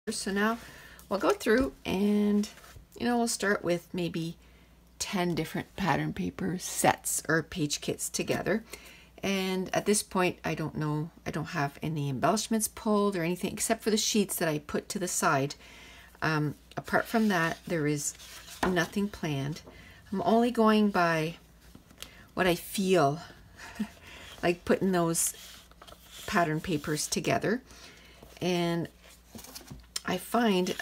So now we'll go through and, we'll start with maybe 10 different pattern paper sets or page kits together. And at this point, I don't know, I don't have any embellishments pulled or anything except for the sheets that I put to the side. Apart from that, there is nothing planned. I'm only going by what I feel like putting those pattern papers together. And I find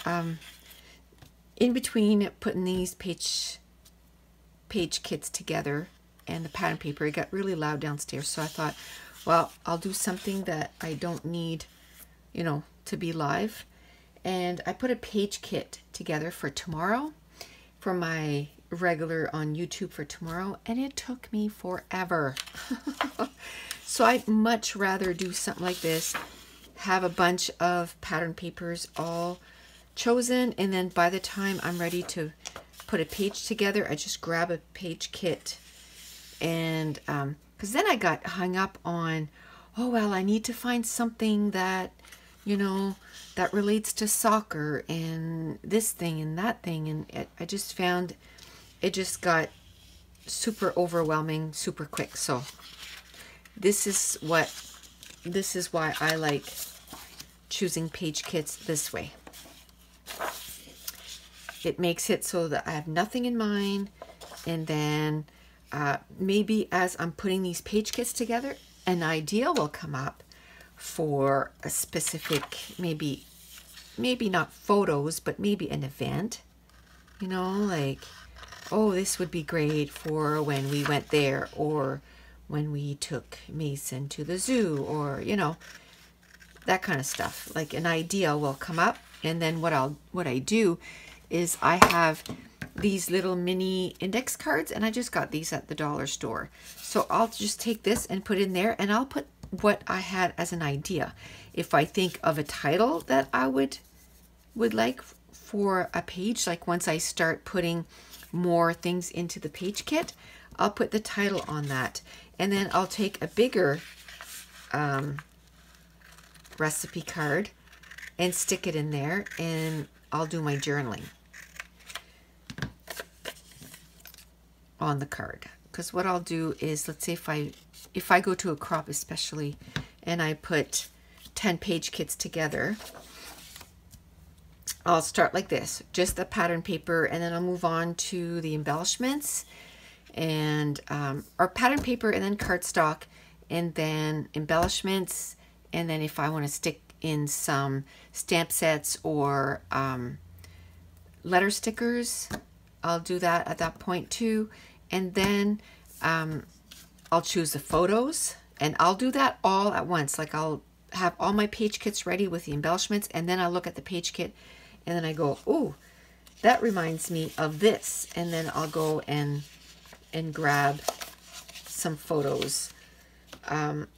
in between putting these page kits together and the pattern paper, it got really loud downstairs. So I thought, well, I'll do something that I don't need, to be live. And I put a page kit together for tomorrow, for my regular on YouTube for tomorrow, and it took me forever. So I'd much rather do something like this, have a bunch of pattern papers all chosen, and then by the time I'm ready to put a page together, I just grab a page kit. And because then I got hung up on, oh well, I need to find something that that relates to soccer and this thing and that thing, and I just found it just got super overwhelming super quick. So this is why I like choosing page kits this way. It makes it so that I have nothing in mind, and then maybe as I'm putting these page kits together, an idea will come up for a specific, maybe not photos, but maybe an event, like, oh, this would be great for when we went there, or when we took Mason to the zoo, or that kind of stuff. Like an idea will come up, and then what I do is I have these little mini index cards, and I just got these at the dollar store. So I'll just take this and put in there, and I'll put what I had as an idea. If I think of a title that I would like for a page, like once I start putting more things into the page kit, I'll put the title on that, and then I'll take a bigger recipe card and stick it in there, and I'll do my journaling on the card. Because what I'll do is, let's say if I go to a crop especially, and I put 10 page kits together, I'll start like this, just the pattern paper, and then I'll move on to the embellishments, and or pattern paper, and then cardstock, and then embellishments, and then if I want to stick in some stamp sets or letter stickers, I'll do that at that point too. And then I'll choose the photos, and I'll do that all at once. Like I'll have all my page kits ready with the embellishments, and then I look at the page kit, and then I go, oh, that reminds me of this, and then I'll go and grab some photos.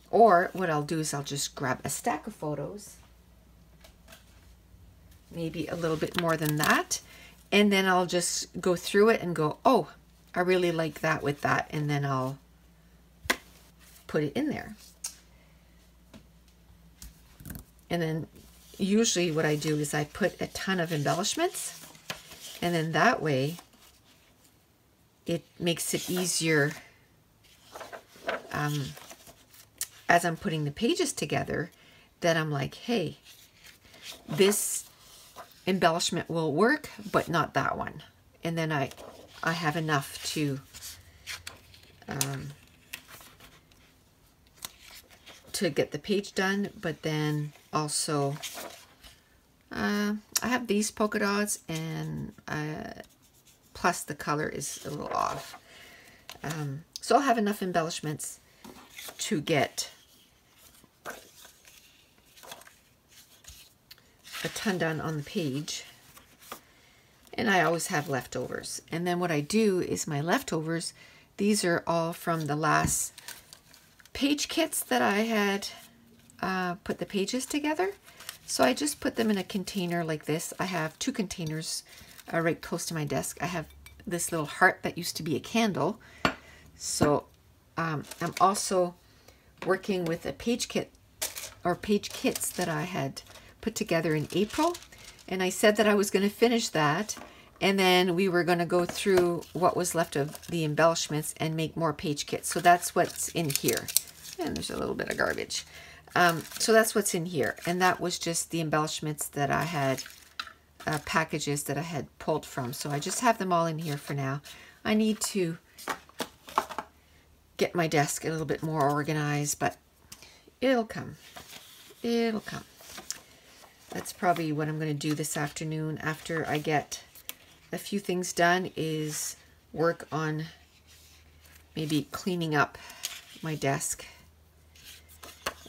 Or what I'll do is I'll just grab a stack of photos, maybe a little bit more than that, and then I'll just go through it and go, oh, I really like that with that, and then I'll put it in there. And then usually what I do is I put a ton of embellishments, and then that way it makes it easier as I'm putting the pages together, that I'm like, hey, this embellishment will work, but not that one. And then I have enough to get the page done, but then also I have these polka dots, and plus the color is a little off. So I'll have enough embellishments to get a ton done on the page, and I always have leftovers. And then what I do is my leftovers, these are all from the last page kits that I had put the pages together. So I just put them in a container like this. I have 2 containers right close to my desk. I have this little heart that used to be a candle. So I'm also working with a page kit or page kits that I had put together in April, And I said that I was going to finish that, and then we were going to go through what was left of the embellishments and make more page kits. So that's what's in here. And there's a little bit of garbage. So that's what's in here. And that was just the embellishments that I had, packages that I had pulled from. So I just have them all in here for now. I need to get my desk a little bit more organized, but it'll come. It'll come. That's probably what I'm going to do this afternoon after I get a few things done, is work on maybe cleaning up my desk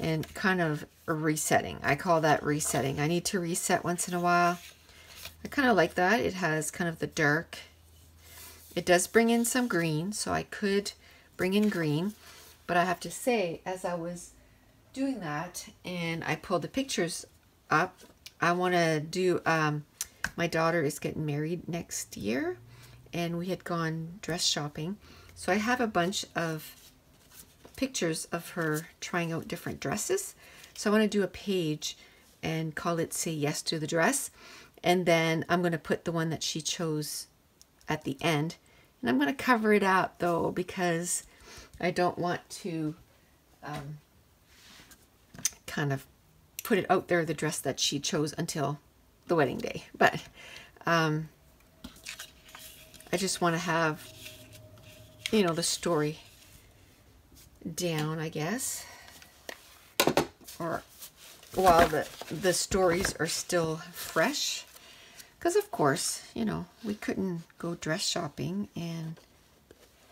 and kind of resetting. I call that resetting. I need to reset once in a while. I kind of like that. It has kind of the dark. It does bring in some green, so I could bring in green. But I have to say, as I was doing that and I pulled the pictures up, I want to do, my daughter is getting married next year, and we had gone dress shopping. So I have a bunch of pictures of her trying out different dresses. So I want to do a page and call it Say Yes to the Dress. And then I'm going to put the one that she chose at the end. And I'm going to cover it out though, because I don't want to kind of put it out there, the dress that she chose, until the wedding day. But I just want to have, you know, the story down, I guess, or while the stories are still fresh, because of course, you know, we couldn't go dress shopping and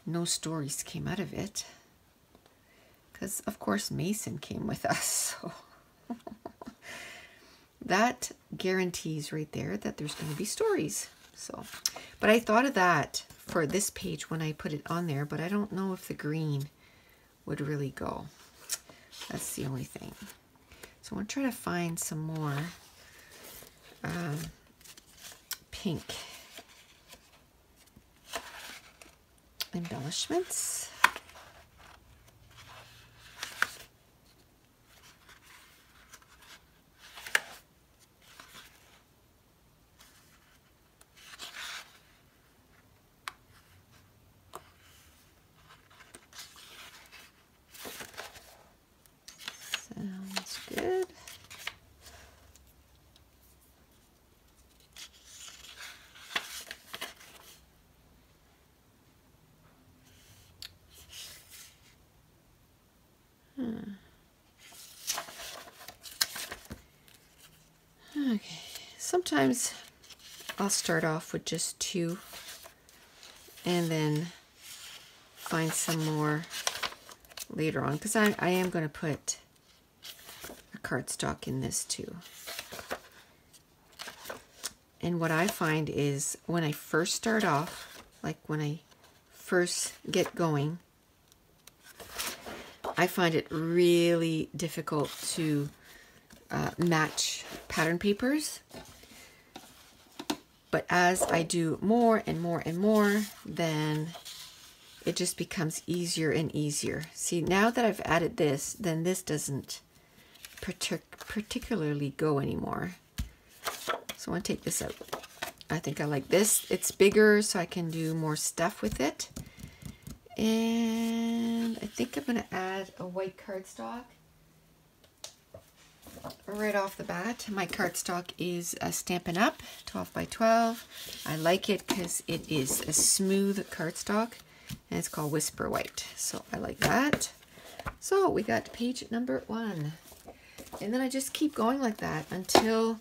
no stories came out of it, because of course Mason came with us, so that guarantees right there that there's going to be stories. So, but I thought of that for this page when I put it on there, but I don't know if the green would really go. That's the only thing. So I want to try to find some more pink embellishments. Sounds good. Okay, sometimes I'll start off with just two and then find some more later on, because I am going to put a cardstock in this too. And what I find is when I first start off, like when I first get going, I find it really difficult to match pattern papers. But as I do more and more and more, then it just becomes easier and easier. See, now that I've added this, then this doesn't particularly go anymore. So I want to take this out. I think I like this. It's bigger, so I can do more stuff with it. And I think I'm going to add a white cardstock right off the bat. My cardstock is a Stampin' Up! 12 by 12. I like it because it is a smooth cardstock, and it's called Whisper White. So I like that. So we got page number 1. And then I just keep going like that until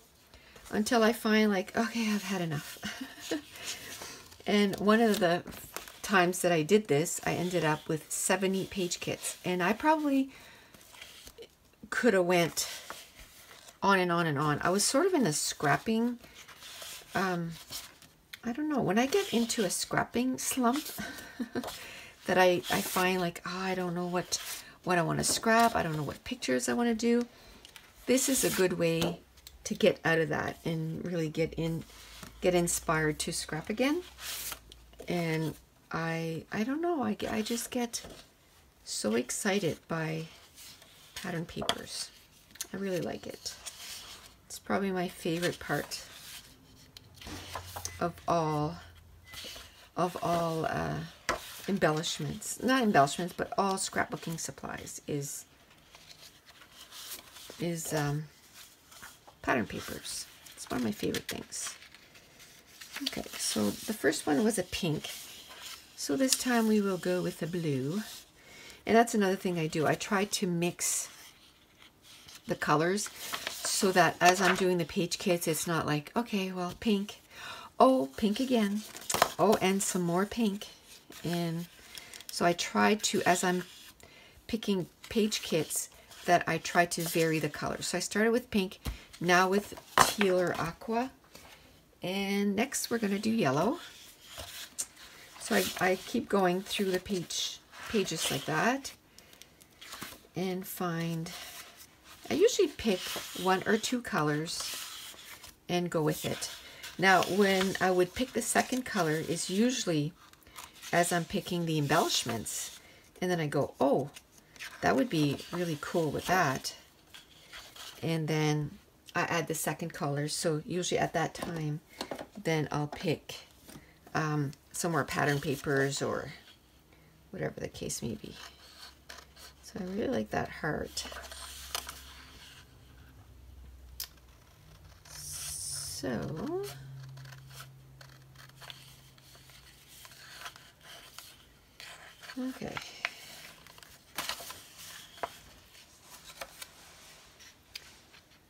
I find, like, okay, I've had enough. And one of the times that I did this, I ended up with 70 page kits, and I probably could have went on and on and on. I was sort of in a scrapping, I don't know, when I get into a scrapping slump that I find like, oh, I don't know what I want to scrap. I don't know what pictures I want to do. This is a good way to get out of that and really get inspired to scrap again. And I don't know, I just get so excited by pattern papers. I really like it. It's probably my favorite part of all embellishments, not embellishments, but all scrapbooking supplies is pattern papers. It's one of my favorite things. Okay, so the first one was a pink. So this time we will go with a blue. And that's another thing I do. I try to mix the colors so that as I'm doing the page kits, it's not like, okay, well, pink. Oh, pink again. Oh, and some more pink. And so I try to, as I'm picking page kits, that I try to vary the colors. So I started with pink, now with teal or aqua. And next we're going to do yellow. So I keep going through the pages like that and find, I usually pick 1 or 2 colors and go with it. Now when I would pick the second color is usually as I'm picking the embellishments, and then I go, oh, that would be really cool with that. And then I add the second color. So usually at that time, then I'll pick some more pattern papers or whatever the case may be. So I really like that heart. So okay.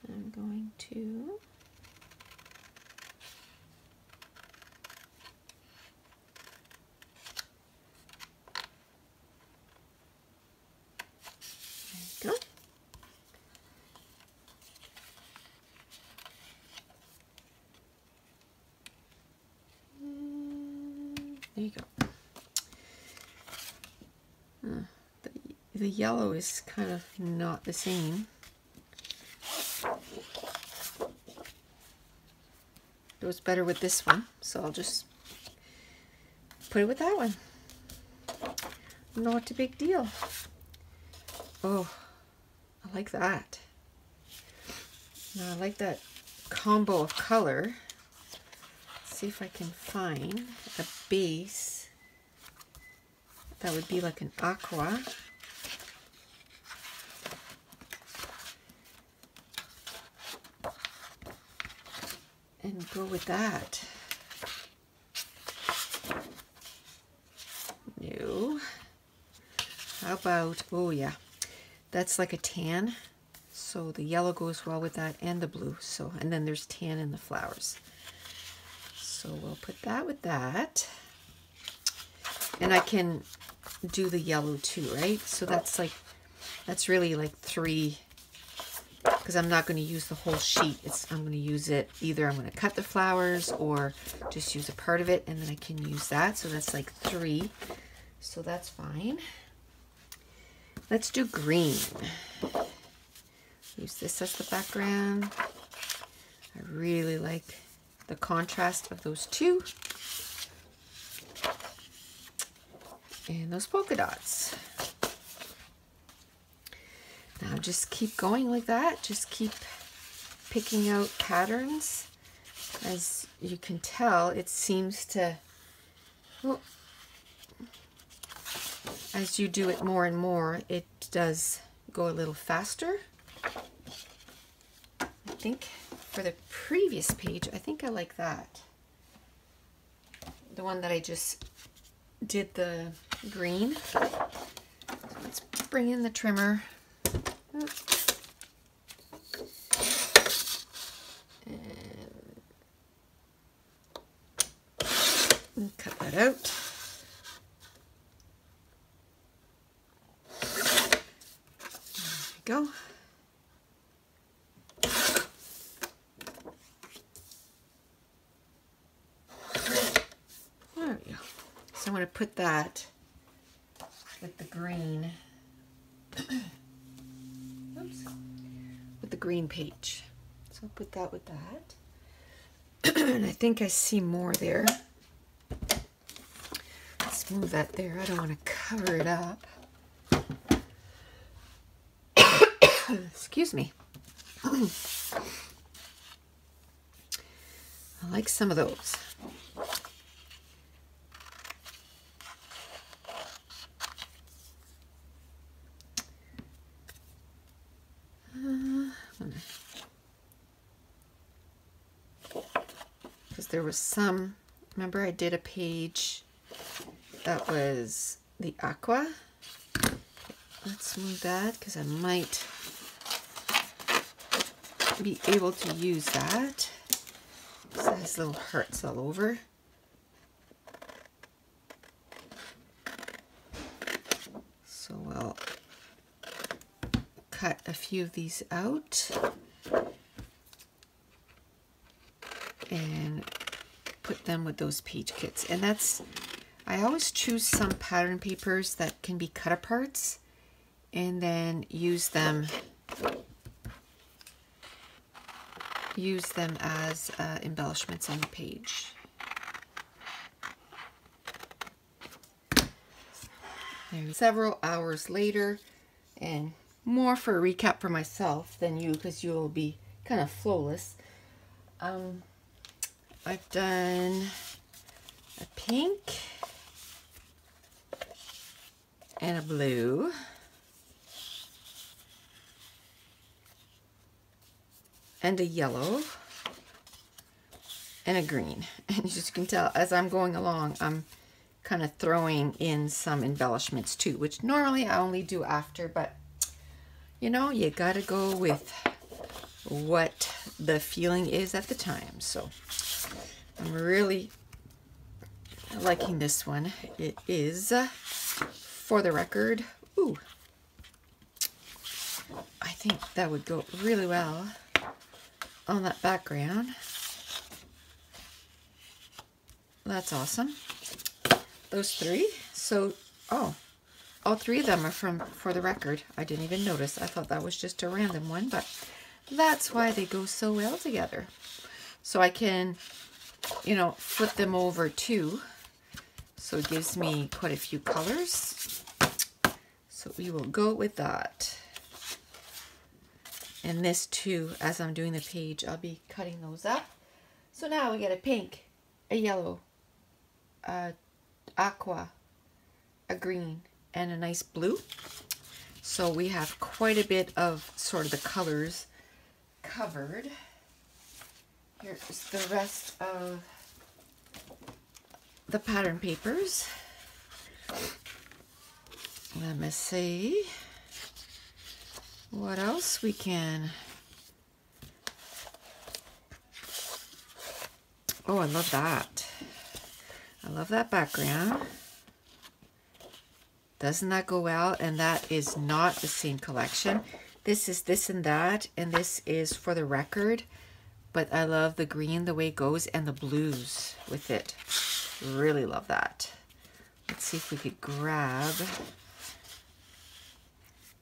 I'm going to go. There you go. The yellow is kind of not the same. It was better with this one, so I'll just put it with that one. Not a big deal. Oh, I like that. Now I like that combo of color. Let's see if I can find a base that would be like an aqua. And go with that. No. How about, oh yeah, that's like a tan. So the yellow goes well with that and the blue. So, and then there's tan in the flowers. So we'll put that with that. And I can do the yellow too, right? So that's like, that's really like 3, because I'm not going to use the whole sheet. I'm going to use it, either I'm going to cut the flowers or just use a part of it, and then I can use that. So that's like 3. So that's fine. Let's do green. Use this as the background. I really like the contrast of those two. And those polka dots. Now just keep going like that. Just keep picking out patterns. As you can tell, it seems to, well, as you do it more and more, it does go a little faster. I think for the previous page, I think I like that. The one that I just did the green. So let's bring in the trimmer. And cut that out. There we go. There we go. So I'm going to put that with the green. Oops. With the green page. So I'll put that with that. And I think I see more there. Let's move that there. I don't want to cover it up. Excuse me. I like some of those. because there was some, remember I did a page that was the aqua. Let's move that because I might be able to use that. It has little hearts all over. So we'll cut a few of these out and put them with those page kits. And that's, I always choose some pattern papers that can be cut aparts and then use them as embellishments on the page. Several hours later, and more for a recap for myself than you, because you'll be kind of flawless. I've done a pink and a blue and a yellow and a green. And as you can tell, as I'm going along, I'm kind of throwing in some embellishments too, which normally I only do after, but you know, you gotta go with what the feeling is at the time. So I'm really liking this one. It is, for the record, ooh, I think that would go really well on that background. That's awesome. Those three. So, oh, all three of them are from For the Record. I didn't even notice. I thought that was just a random one, but that's why they go so well together. So I can, you know, flip them over too. So it gives me quite a few colors. So we will go with that. And this too, as I'm doing the page, I'll be cutting those up. So now we get a pink, a yellow, aqua, a green, and a nice blue. So we have quite a bit of sort of the colors covered. Here's the rest of the pattern papers. Let me see what else we can. Oh, I love that. I love that background. Doesn't that go well? And that is not the same collection. This is This and That, and this is For the Record. But I love the green, the way it goes, and the blues with it. Really love that. Let's see if we could grab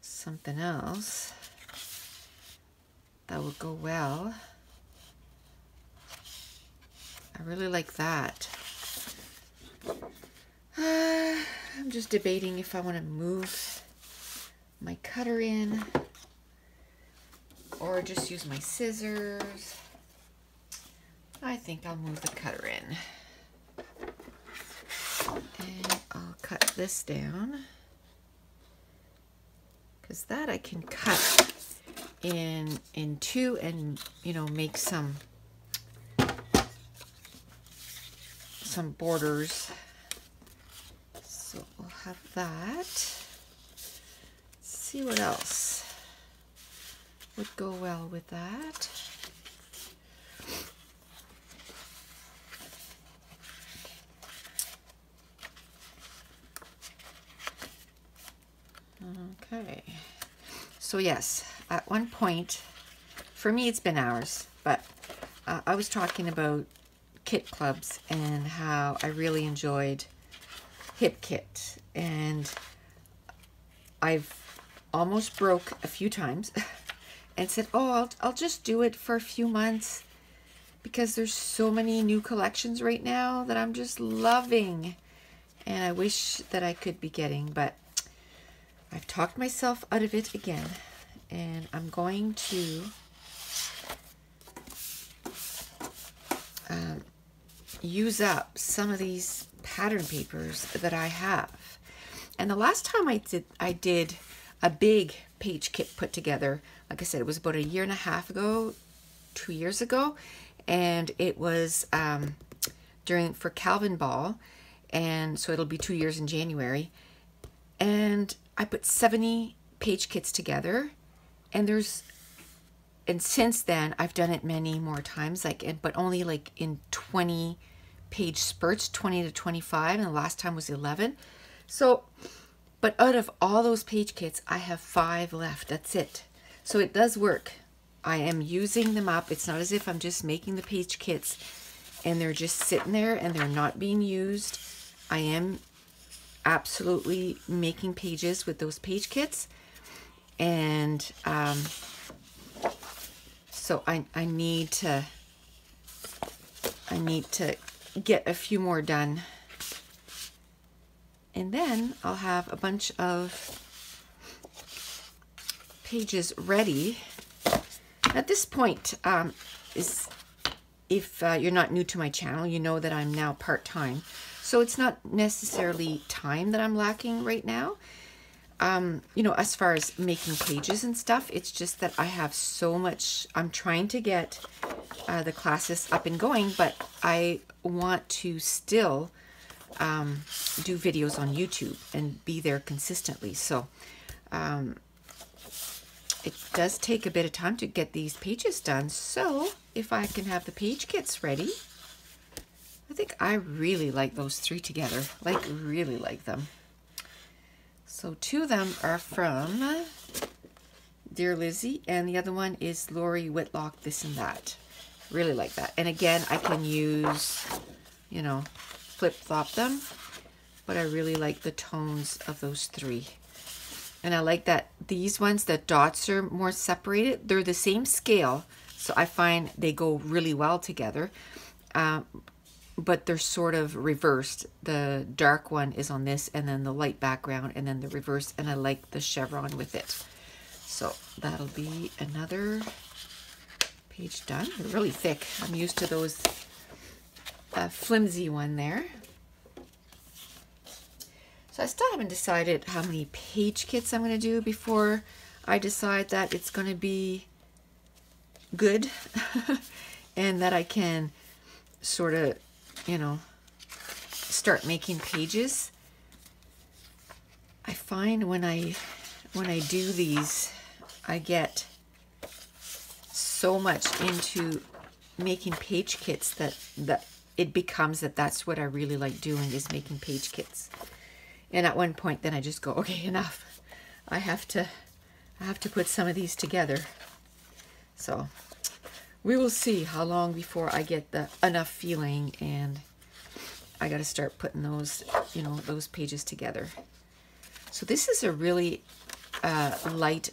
something else that will go well. I really like that. I'm just debating if I want to move my cutter in or just use my scissors. I think I'll move the cutter in. And I'll cut this down, because that I can cut in two and, you know, make some borders. So we'll have that. Let's see what else would go well with that. Okay, so yes, at one point, for me it's been hours, but I was talking about kit clubs and how I really enjoyed Hip Kit, and I've almost broke a few times and said, oh, I'll just do it for a few months because there's so many new collections right now that I'm just loving, and I wish that I could be getting, but I've talked myself out of it again, and I'm going to use up some of these pattern papers that I have. And the last time I did a big page kit put together, like I said, it was about a year and a half ago, 2 years ago, and it was for Calvin Ball, and so it'll be 2 years in January. And I put 70 page kits together, and since then I've done it many more times, but only like in 20 page spurts, 20 to 25, and the last time was 11. So, but out of all those page kits, I have 5 left. That's it. So it does work. I am using them up. It's not as if I'm just making the page kits and they're just sitting there and they're not being used. I am absolutely making pages with those page kits, and so I need to get a few more done, and then I'll have a bunch of pages ready. At this point, if you're not new to my channel, you know that I'm now part-time. So it's not necessarily time that I'm lacking right now, you know, as far as making pages and stuff. It's just that I have so much. I'm trying to get the classes up and going, but I want to still do videos on YouTube and be there consistently. So it does take a bit of time to get these pages done. So if I can have the page kits ready, I think I really like those 3 together, like really like them. So 2 of them are from Dear Lizzie, and the other one is Lori Whitlock, This and That. Really like that. And again, I can use, you know, flip-flop them, but I really like the tones of those 3. And I like that these ones, the dots are more separated. They're the same scale, so I find they go really well together. But they're sort of reversed. The dark one is on this, and then the light background, and then the reverse, and I like the chevron with it. So that'll be another page done. They're really thick. I'm used to those flimsy one there. So I still haven't decided how many page kits I'm going to do before I decide that it's going to be good and that I can sort of, you know, start making pages. I find when I do these, I get so much into making page kits that it becomes that's what I really like doing, is making page kits. And at one point then I just go, okay, enough. I have to put some of these together. So we will see how long before I get the enough feeling, and I got to start putting those, you know, those pages together. So this is a really light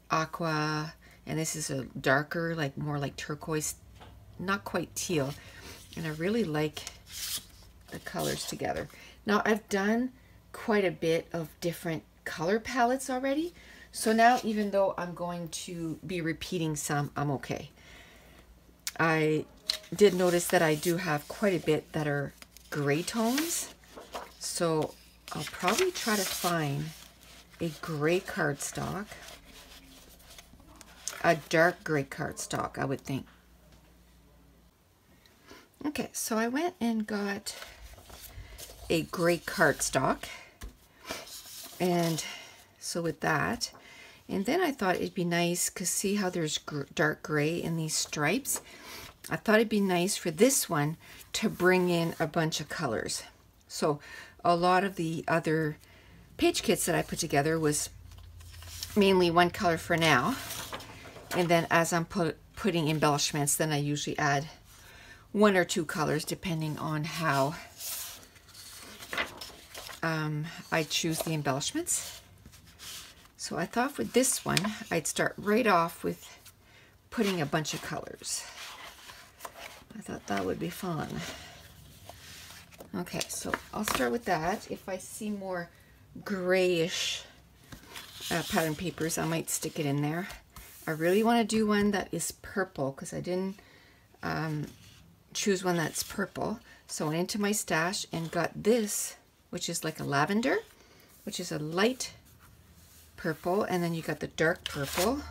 aqua, and this is a darker, like more like turquoise, not quite teal. And I really like the colors together. Now I've done quite a bit of different color palettes already. So now, even though I'm going to be repeating some, I'm okay. I did notice that I do have quite a bit that are gray tones. So I'll probably try to find a gray cardstock, a dark gray cardstock, I would think. Okay, so I went and got a gray cardstock, and so with that, and then I thought it'd be nice, because see how there's dark gray in these stripes? I thought it'd be nice for this one to bring in a bunch of colors. So a lot of the other page kits that I put together was mainly one color for now, and then as I'm putting embellishments, then I usually add 1 or 2 colors depending on how I choose the embellishments. So I thought with this one, I'd start right off with putting a bunch of colors. I thought that would be fun. Okay, so I'll start with that. If I see more grayish pattern papers, I might stick it in there. I really want to do one that is purple, because I didn't choose one that's purple. So I went into my stash and got this, which is like a lavender, which is a light purple, and then you got the dark purple.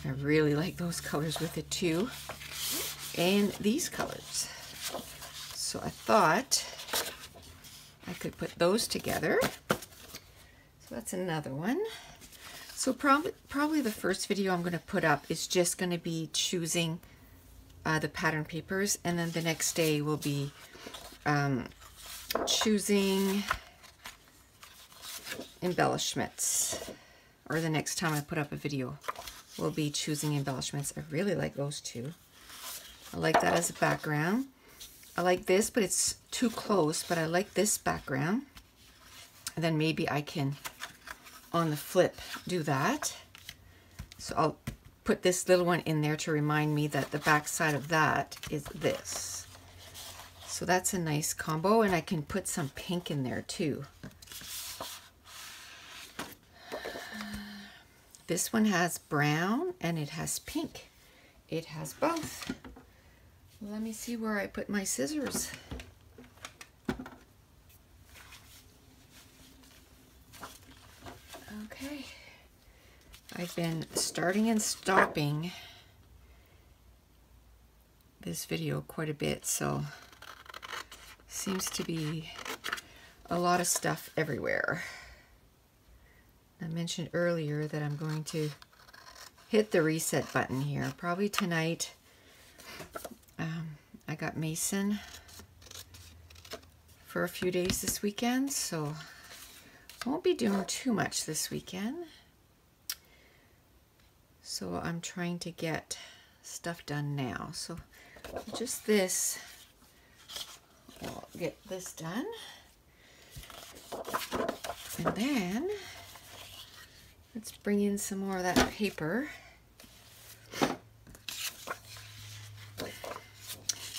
I really like those colors with it too. and these colors. So I thought I could put those together. So that's another one. So probably the first video I'm going to put up is just going to be choosing the pattern papers, and then the next day will be choosing embellishments, or the next time I put up a video will be choosing embellishments. I really like those two. I like that as a background. I like this, but it's too close, but I like this background. And then maybe I can, on the flip, do that. So I'll put this little one in there to remind me that the back side of that is this. So that's a nice combo, and I can put some pink in there too. This one has brown and it has pink. It has both. Let me see where I put my scissors. Okay. I've been starting and stopping this video quite a bit, so seems to be a lot of stuff everywhere. I mentioned earlier that I'm going to hit the reset button here, probably tonight. I got Mason for a few days this weekend, so won't be doing too much this weekend. So I'm trying to get stuff done now. So just this, I'll get this done. And then let's bring in some more of that paper.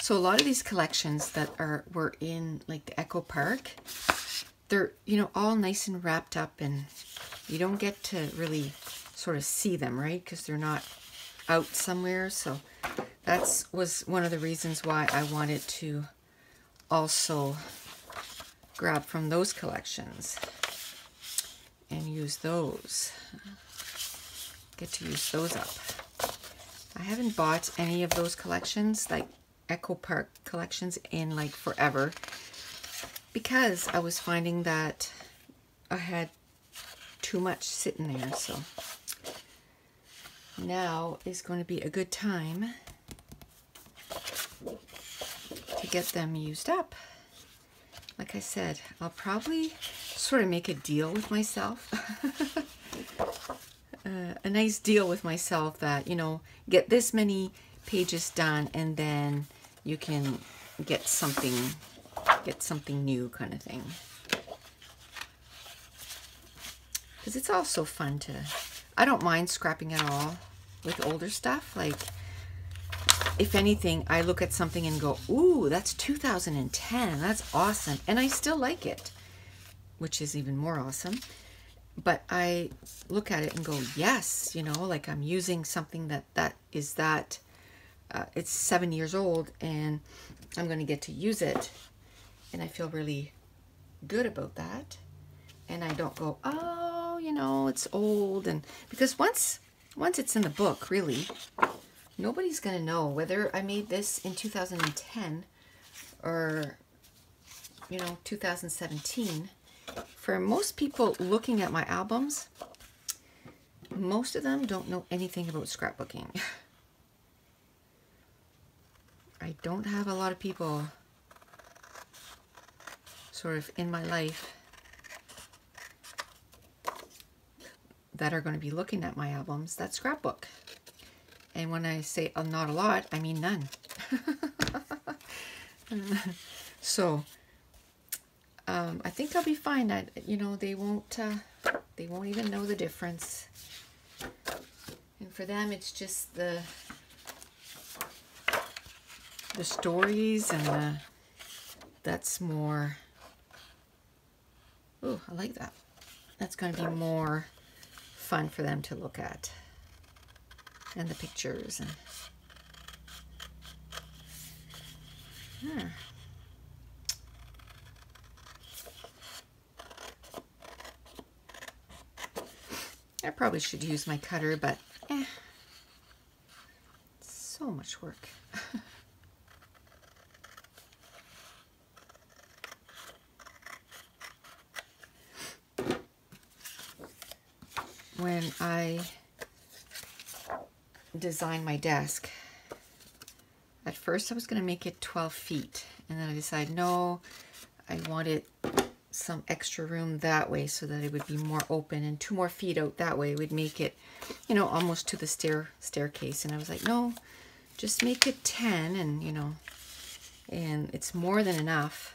So a lot of these collections that were in like the Echo Park, they're, you know, all nice and wrapped up, and you don't get to really sort of see them, right? Because they're not out somewhere. So that was one of the reasons why I wanted to also grab from those collections and use those. Get to use those up. I haven't bought any of those collections, like Echo Park collections, in like forever, because I was finding that I had too much sitting there. So now is going to be a good time to get them used up. Like I said, I'll probably sort of make a deal with myself. A nice deal with myself that, you know, get this many pages done and then you can get something new kind of thing. Because it's also fun to, I don't mind scrapping at all with older stuff. Like, if anything, I look at something and go, ooh, that's 2010, that's awesome. And I still like it, which is even more awesome. But I look at it and go, yes, you know, like I'm using something it's 7 years old and I'm going to get to use it. And I feel really good about that. And I don't go, oh, you know, it's old. And because once it's in the book, really, nobody's going to know whether I made this in 2010 or, you know, 2017. For most people looking at my albums, most of them don't know anything about scrapbooking. I don't have a lot of people sort of in my life that are going to be looking at my albums that scrapbook. And when I say not a lot, I mean none. So I think I'll be fine. That, you know, they won't even know the difference. And for them, it's just the stories, and that's more. Oh, I like that. That's going to be more fun for them to look at, and the pictures and. Yeah. I probably should use my cutter, but so much work. when I designed my desk, at first I was going to make it 12 feet. And then I decided, no, I wanted some extra room that way so that it would be more open, and 2 more feet out that way would make it, you know, almost to the staircase. And I was like, no, just make it 10, and you know, and it's more than enough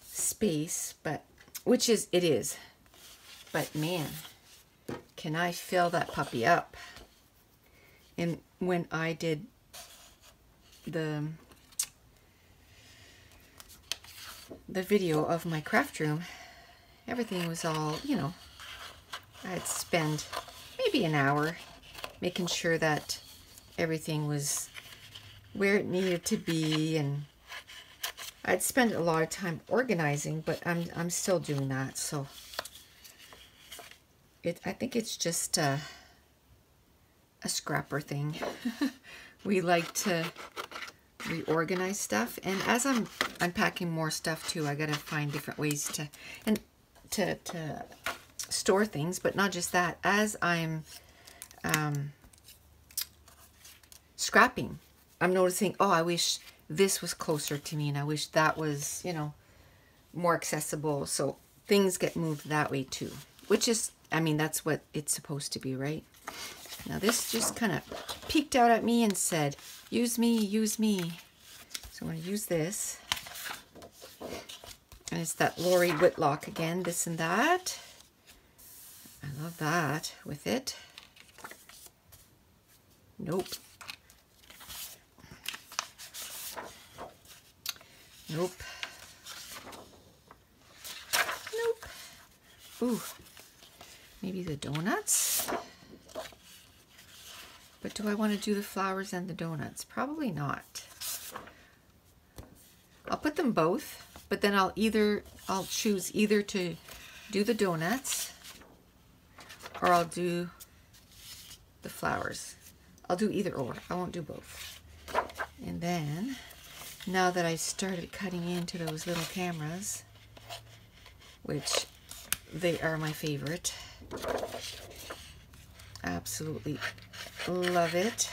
space, but it is. But man, can I fill that puppy up. And when I did the video of my craft room, everything was all, you know, I'd spend maybe an hour making sure that everything was where it needed to be, and I'd spend a lot of time organizing, but I'm still doing that. So I think it's just a scrapper thing. We like to reorganize stuff, and as I'm unpacking more stuff too, I gotta find different ways to store things. But not just that, as I'm scrapping, I'm noticing, oh, I wish this was closer to me, and I wish that was, you know, more accessible. So things get moved that way too, which is, I mean, that's what it's supposed to be, right? Now this just kind of peeked out at me and said, use me, use me. So I'm going to use this. And it's that Lori Whitlock again, this and that. I love that with it. Nope. Nope. Nope. Ooh. Maybe the donuts? But do I want to do the flowers and the donuts? Probably not. I'll put them both, but then I'll choose either to do the donuts or I'll do the flowers. I'll do either or. I won't do both. And then, now that I started cutting into those little cameras, which they are my favorite, absolutely love it,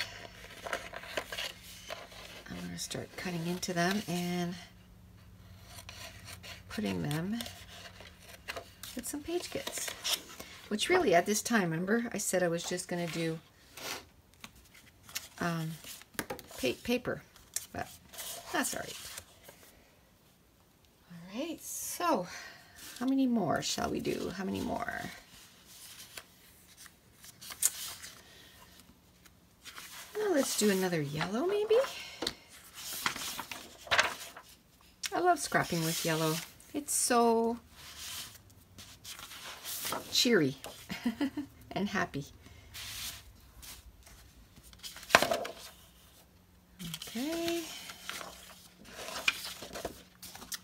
I'm going to start cutting into them and putting them with some page kits. Which really, at this time, remember I said I was just going to do paper, but that's all right. All right, so how many more shall we do? How many more? Well, let's do another yellow, maybe. I love scrapping with yellow. It's so cheery and happy. Okay.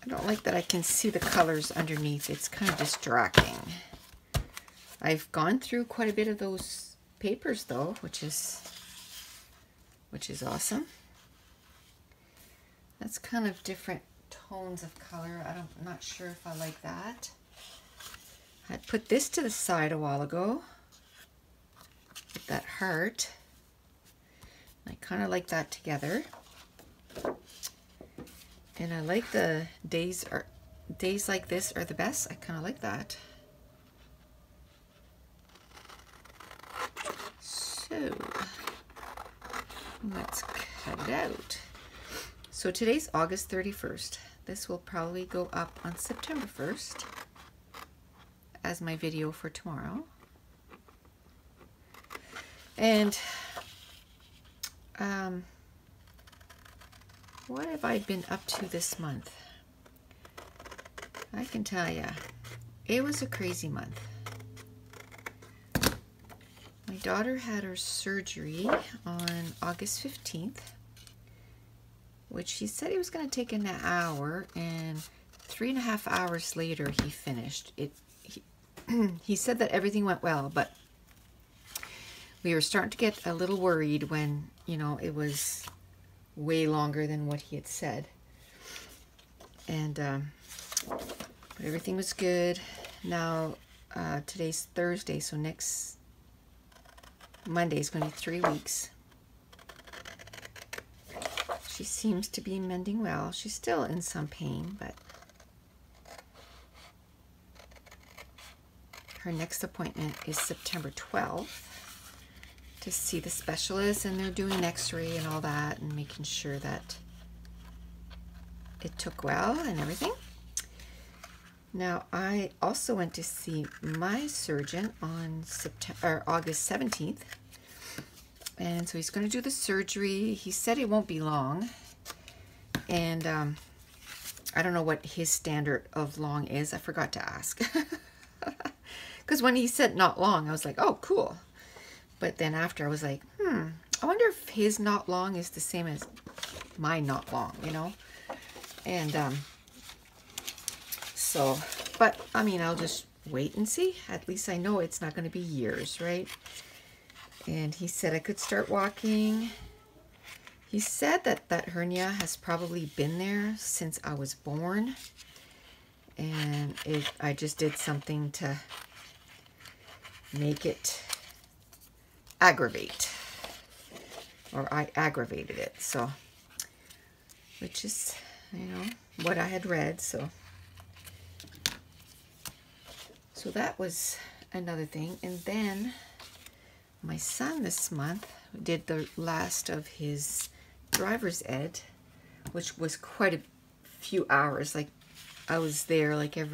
I don't like that I can see the colors underneath. It's kind of distracting. I've gone through quite a bit of those papers though, which is awesome. That's kind of different tones of color. I'm not sure if I like that. I put this to the side a while ago with that heart. I kind of like that together. And I like the days like this are the best. I kind of like that. So let's cut it out. So today's August 31st. This will probably go up on September 1st as my video for tomorrow. And what have I been up to this month? I can tell you, it was a crazy month. My daughter had her surgery on August 15th, which he said he was going to take an hour, and 3.5 hours later he finished. He said that everything went well, but we were starting to get a little worried when, you know, it was way longer than what he had said. And but everything was good. Now today's Thursday, so next Monday is going to be 3 weeks. She seems to be mending well. She's still in some pain, but her next appointment is September 12th to see the specialist, and they're doing an x-ray and all that and making sure that it took well and everything. Now, I also went to see my surgeon on August 17th. And so he's going to do the surgery. He said it won't be long. And I don't know what his standard of long is. I forgot to ask. Because when he said not long, I was like, oh, cool. But then after I was like, I wonder if his not long is the same as my not long, you know? And so, but I mean, I'll just wait and see. At least I know it's not going to be years, right? And he said I could start walking. He said that that hernia has probably been there since I was born. And I just did something to make it aggravate. Or I aggravated it. So, which is, you know, what I had read. So that was another thing. And then my son this month did the last of his driver's ed, which was quite a few hours. Like I was there like it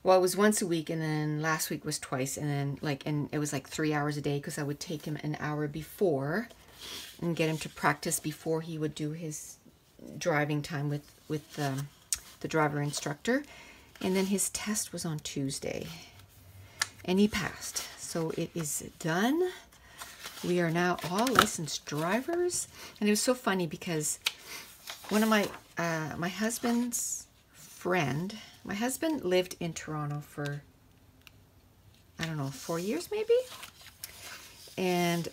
was once a week, and then last week was twice, and then and it was like 3 hours a day because I would take him an hour before and get him to practice before he would do his driving time with the driver instructor. And then his test was on Tuesday, and he passed. So it is done. We are now all licensed drivers. And it was so funny because one of my husband's friend, my husband lived in Toronto for, I don't know, 4 years maybe? And,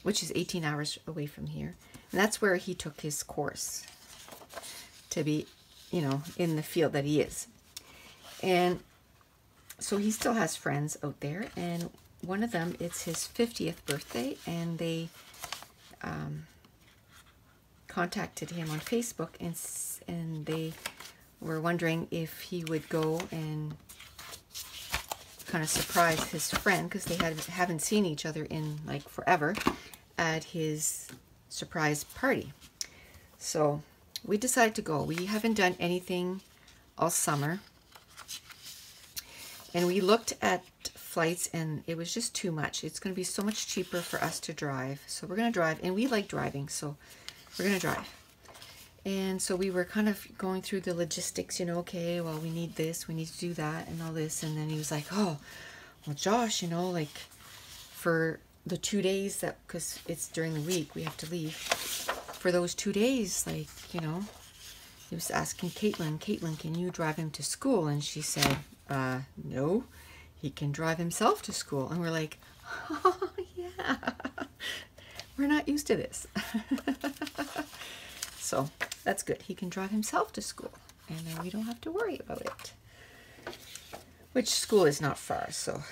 which is 18 hours away from here. And that's where he took his course to be, you know, in the field that he is. And so he still has friends out there, and one of them, it's his 50th birthday, and they contacted him on Facebook, and they were wondering if he would go and kind of surprise his friend, because they haven't seen each other in like forever, at his surprise party. So we decided to go. We haven't done anything all summer. And we looked at flights, and it was just too much. It's going to be so much cheaper for us to drive. So we're going to drive, and we like driving, so we're going to drive. And so we were kind of going through the logistics, you know, okay, well, we need this, we need to do that, and all this. And then he was like, oh, well, Josh, you know, like for the 2 days that, because it's during the week, we have to leave. For those 2 days, like, you know, he was asking Caitlin, can you drive him to school? And she said, no, he can drive himself to school. And we're like, oh, yeah, we're not used to this. So that's good. He can drive himself to school, and then we don't have to worry about it. Which school is not far, so.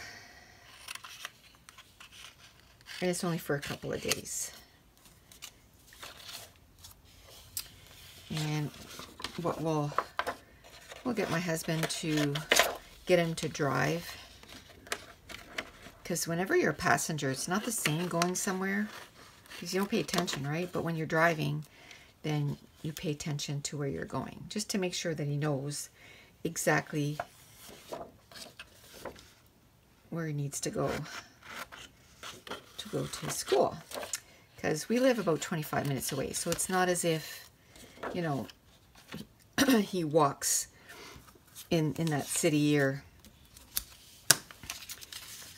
And it's only for a couple of days. And what we'll get my husband to get him to drive, because whenever you're a passenger, it's not the same going somewhere, because you don't pay attention, right? But when you're driving, then you pay attention to where you're going, just to make sure that he knows exactly where he needs to go to his school. Because we live about 25 minutes away, so it's not as if, you know, he walks in that city, or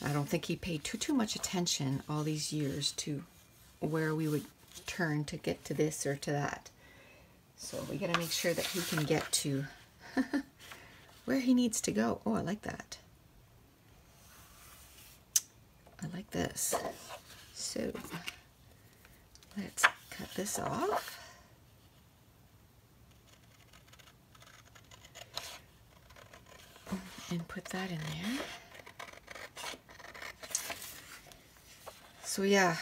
I don't think he paid too much attention all these years to where we would turn to get to this or to that. So we got to make sure that he can get to where he needs to go. Oh, I like that. I like this. So let's cut this off. And put that in there. So yeah,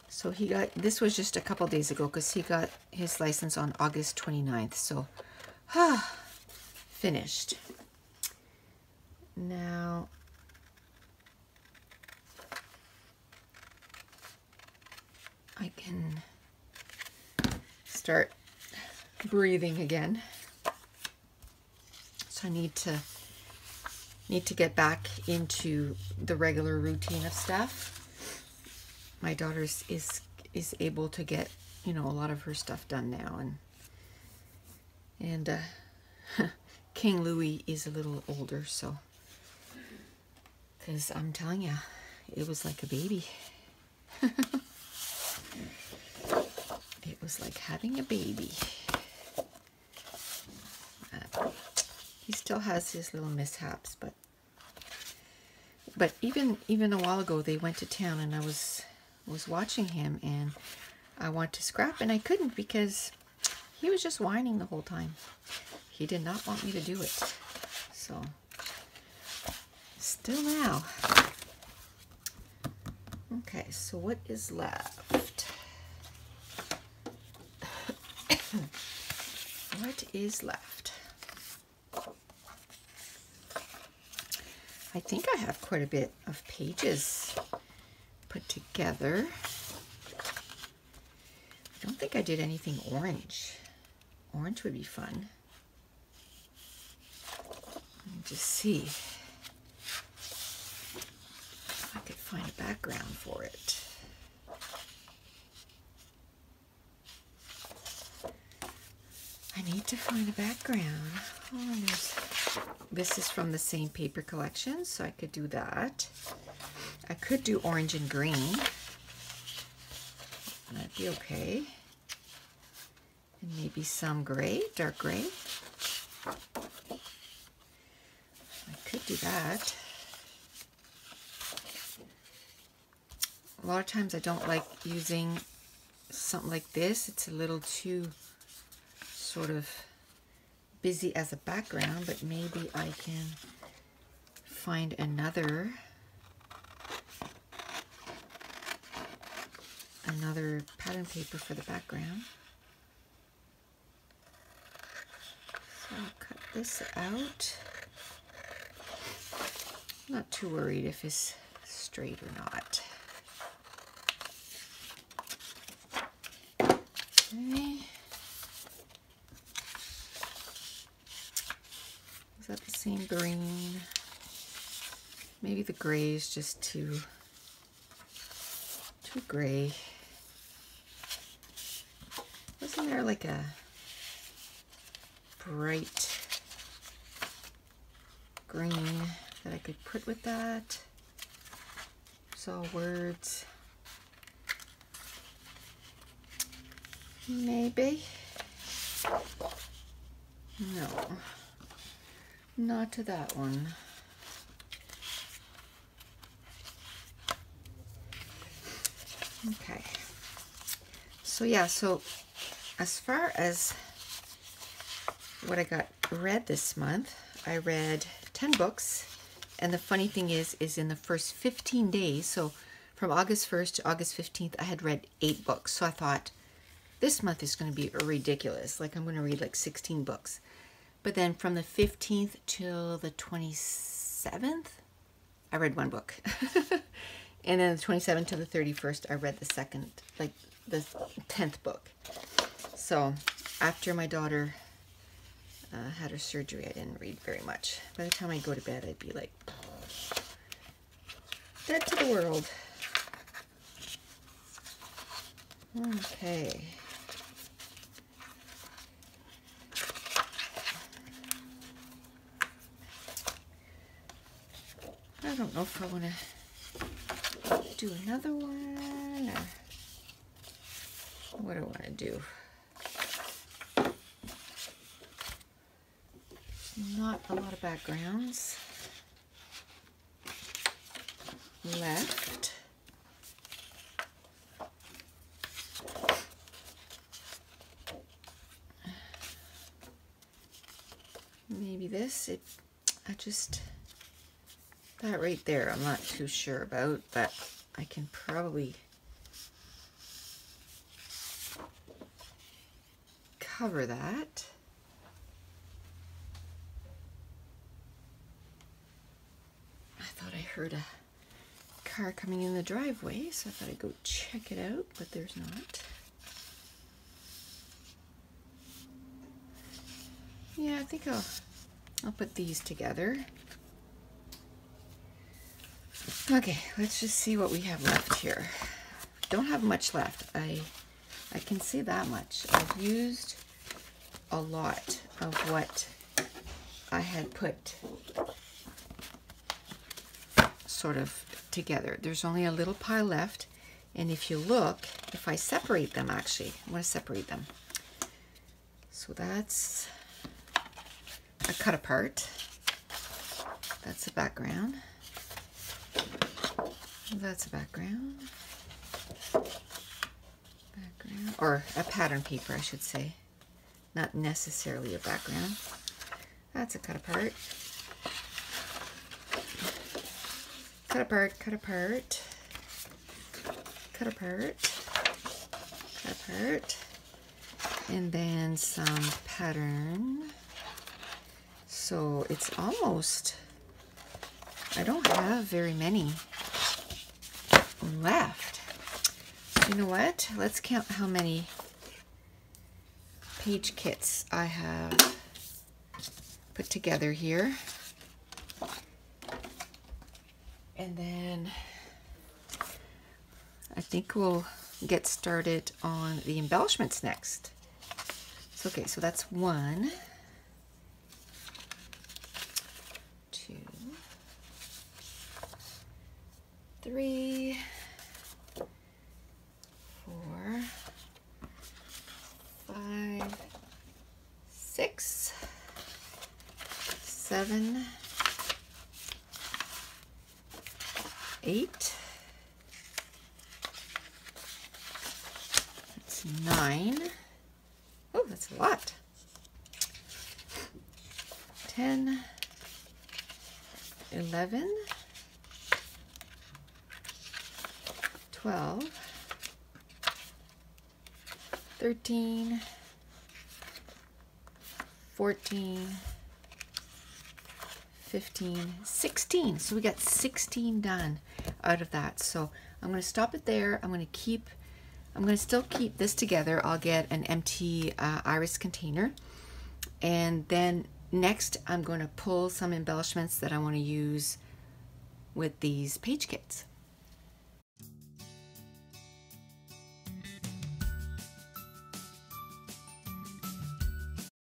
so he got, this was just a couple days ago because he got his license on August 29th. So, finished. Now, I can start breathing again. So I need to get back into the regular routine of stuff. My daughter is able to get, you know, a lot of her stuff done now, and King Louis is a little older, so, because I'm telling you, it was like a baby. It was like having a baby. He still has his little mishaps, but even a while ago they went to town and I was watching him and I wanted to scrap and I couldn't because he was just whining the whole time. He did not want me to do it. So still now. Okay, so what is left? What is left? I think I have quite a bit of pages put together. I don't think I did anything orange. Orange would be fun. Let me just see if I could find a background for it. I need to find a background. Oh, this is from the same paper collection, so I could do that. I could do orange and green. That'd be okay. And maybe some gray, dark gray. I could do that. A lot of times I don't like using something like this. It's a little too sort of busy as a background, but maybe I can find another pattern paper for the background. So I'll cut this out. I'm not too worried if it's straight or not. Okay. Is that the same green? Maybe the gray is just too gray. Wasn't there like a bright green that I could put with that? So words. Maybe. No. Not to that one. Okay. So yeah, so as far as what I got read this month, I read 10 books. And the funny thing is in the first 15 days, so from August 1st to August 15th, I had read 8 books. So I thought, this month is going to be ridiculous. Like, I'm going to read like 16 books. But then from the 15th till the 27th, I read 1 book. And then the 27th to the 31st, I read the 10th book. So after my daughter had her surgery, I didn't read very much. By the time I go to bed, I'd be like dead to the world. Okay. I don't know if I want to do another one or what do I want to do. Not a lot of backgrounds left. Maybe this, that right there, I'm not too sure about, but I can probably cover that. I thought I heard a car coming in the driveway, so I thought I'd go check it out, but there's not. Yeah, I think I'll put these together. Okay, let's just see what we have left here. Don't have much left. I can say that much. I've used a lot of what I had put sort of together. There's only a little pile left, and if you look, if I separate them, actually, I'm going to separate them. So that's a cut apart. That's a background. That's a background. Background, or a pattern paper, I should say. Not necessarily a background. That's a cut apart. Cut apart, cut apart. Cut apart. Cut apart. And then some pattern. So it's almost, I don't have very many left. So you know what? Let's count how many page kits I have put together here. And then I think we'll get started on the embellishments next. So, okay, so that's 1, 2, 3, 4, 5, 6, 7, 8. That's 9. Oh, that's a lot. 10, 11, 12, 13, 14, 15, 16. So we got 16 done out of that. So I'm going to stop it there. I'm going to still keep this together. I'll get an empty iris container. And then next I'm going to pull some embellishments that I want to use with these page kits.